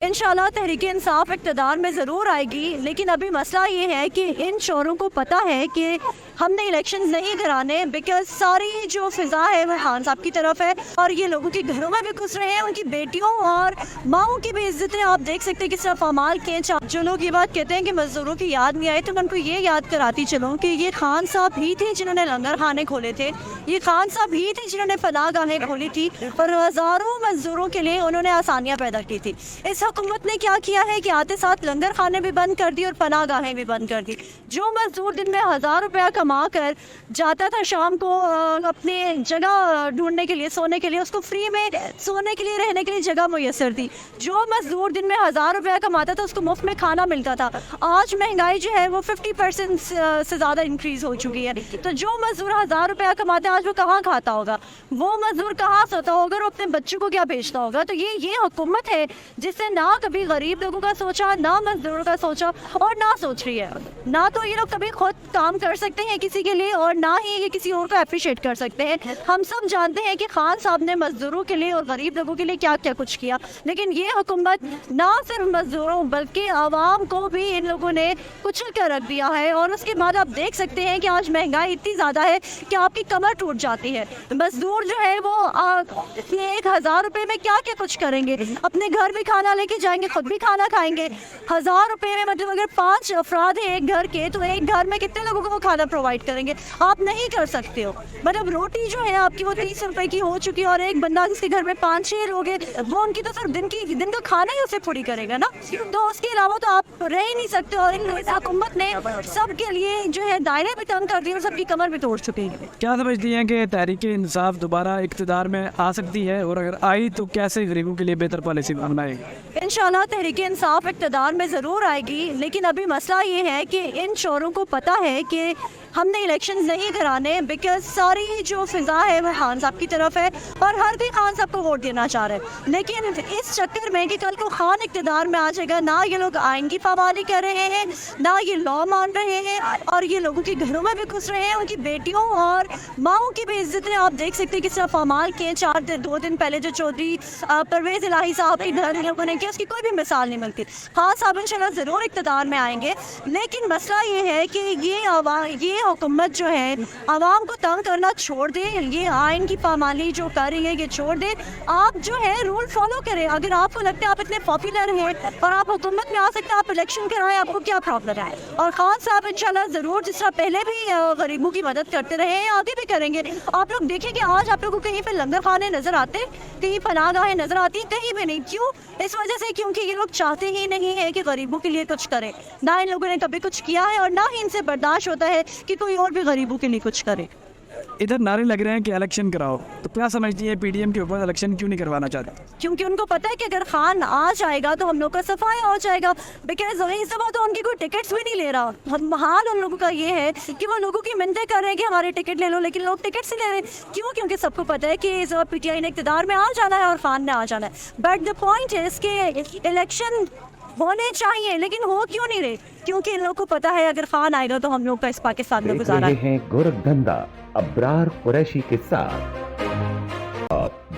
इंशाल्लाह तहरीक इंसाफ इक़्तिदार में ज़रूर आएगी, लेकिन अभी मसला ये है कि इन शोरों को पता है कि हमने इलेक्शन नहीं कराने, बिकॉज सारी जो फिज़ा है वो खान साहब की तरफ है और ये लोगों के घरों में भी घुस रहे हैं, उनकी बेटियों और माओं की भी इज्जतें आप देख सकते हैं किस तरह पामाल के। जो लोग ये बात कहते हैं कि मज़दूरों की याद नहीं आई, तो मैं उनको ये याद कराती चलूँ कि ये खान साहब ही थे जिन्होंने लंगर खाने खोले थे, ये खान साहब ही थे जिन्होंने पनाह गाहें खोली थी और हज़ारों मज़दूरों के लिए उन्होंने आसानियाँ पैदा की थी। इस हुकूमत ने क्या किया है कि आते साथ लंगर खाने भी बंद कर दी और पनाह गाहें भी बंद कर दी। जो मजदूर दिन में 1000 रुपया कमा कर जाता था शाम को अपने जगह ढूंढने के लिए, सोने के लिए, उसको फ्री में सोने के लिए, रहने के लिए जगह मुयसर थी। जो मजदूर दिन में 1000 रुपया कमाता था उसको मुफ्त में खाना मिलता था। आज महंगाई जो है वो 50% से ज़्यादा इंक्रीज़ हो चुकी है। तो जो मजदूर 1000 रुपया कमाता है आज वो कहाँ खाता होगा, वो मजदूर कहाँ सोता होगा और अपने बच्चों को क्या बेचता होगा। तो ये हुकूमत है जिससे ना कभी गरीब लोगों का सोचा, ना मजदूरों का सोचा और ना सोच रही है। ना तो ये लोग कभी खुद काम कर सकते हैं किसी के लिए और ना ही ये किसी और को अप्रिशिएट कर सकते हैं। हम सब जानते हैं कि खान साहब ने मजदूरों के लिए और गरीब लोगों के लिए क्या क्या कुछ किया, लेकिन ये हुकूमत ना सिर्फ मजदूरों बल्कि आवाम को भी इन लोगों ने कुचल कर रख दिया है। और उसके बाद आप देख सकते हैं कि आज महंगाई इतनी ज़्यादा है कि आपकी कमर टूट जाती है। मजदूर जो है वो 1000 रुपये में क्या क्या कुछ करेंगे, अपने घर भी खाना लेके जाएंगे, खुद भी खाना खाएंगे। 1000 रुपये में मतलब अगर 5 अफराद हैं एक घर के, तो एक घर में कितने लोगों को वो खाना प्रोवाइड करेंगे, आप नहीं कर सकते हो। मतलब रोटी जो है आपकी वो 30 रुपए की हो चुकी है और एक बंदा जिसके घर में 5-6 लोग हैं वो उनकी तो सिर्फ दिन का खाना ही उसे पूरी करेगा ना, तो उसके अलावा तो आप रह ही नहीं सकते। और इन हुकूमत ने सबके लिए जो है दायरे भी तंग कर दिए और सबकी कमर भी तोड़ चुकी है। क्या समझती हैं कि तहरीक इंसाफ दोबारा इक़्तिदार में आ सकती है, और अगर आई तो कैसे गरीबों के लिए बेहतर पॉलिसी बनाएगी? इंशाल्लाह तहरीक इंसाफ इक़्तिदार में ज़रूर आएगी, लेकिन अभी मसला ये है कि इन शोरों को पता है कि हमने इलेक्शन नहीं कराने, बिकॉज सारी जो फिज़ा है वो खान साहब की तरफ है और हर कोई खान साहब को वोट देना चाह रहे हैं। लेकिन इस चक्कर में कि कल को खान इक़्तिदार में आ जाएगा, ना ये लोग आइन की पाबंदी कर रहे हैं, ना ये लॉ मान रहे हैं और ये लोगों के घरों में भी घुस रहे हैं, उनकी बेटियों और माओं की भी इज्जतें आप देख सकते हैं किस तरह पामाल के। 2 दिन पहले जो चौधरी परवेज़ इलाही साहब के घर लोगों ने किया, उसकी कोई भी मिसाल नहीं मिलती। खान साहब इंशाल्लाह ज़रूर इक़्तिदार में आएंगे, लेकिन मसला ये है कि ये हुकूमत जो है आवाम को तंग करना छोड़ दे, ये आइन की पामाली जो कर रही है ये छोड़ दे। आप जो है रूल फॉलो करें। अगर आपको लगता है आप इतने पॉपुलर हैं और आप हुकूमत में आ सकते हैं, आप इलेक्शन कराएं, आपको क्या प्रॉब्लम है। और खान साहब इंशाल्लाह ज़रूर जिस तरह पहले भी गरीबों की मदद करते रहे हैं आगे भी करेंगे। आप लोग देखें कि आज आप लोगों को कहीं पर लंगर खाने नजर आते, कहीं पनाह गाहें नजर आती, कहीं भी नहीं। क्यों? इस वजह से क्योंकि ये लोग चाहते ही नहीं है कि गरीबों के लिए कुछ करें। ना इन लोगों ने कभी कुछ किया है और ना ही इनसे बर्दाश्त होता है कि कोई और भी गरीबों के लिए कुछ करे। इधर नारे लग रहे हैं कि इलेक्शन कराओ, तो क्या समझती है पीडीएम के ऊपर इलेक्शन क्यों नहीं करवाना चाहते? क्योंकि उनको पता है कि अगर खान आ जाएगा तो हम लोग का सफाया हो जाएगा। बिकॉज इस दफा तो उनकी कोई टिकट्स भी नहीं ले रहा। हाल उन लोगों का ये है कि वो लोगों की मिन्नतें कर रहे हैं कि हमारे टिकट ले लो, लेकिन लोग टिकट से ले रहे हैं। क्यों? क्योंकि सबको पता है कि इस पीटीआई ने इक़्तिदार में आ जाना है और खान ने आ जाना है। बट द पॉइंट है इसके इलेक्शन होने चाहिए, लेकिन हो क्यों नहीं रहे? क्योंकि इन लोगों को पता है अगर खान आएगा तो हम लोग का इस पाकिस्तान में गुजारा है। गोरखधंधा अब्रार कुरैशी के साथ।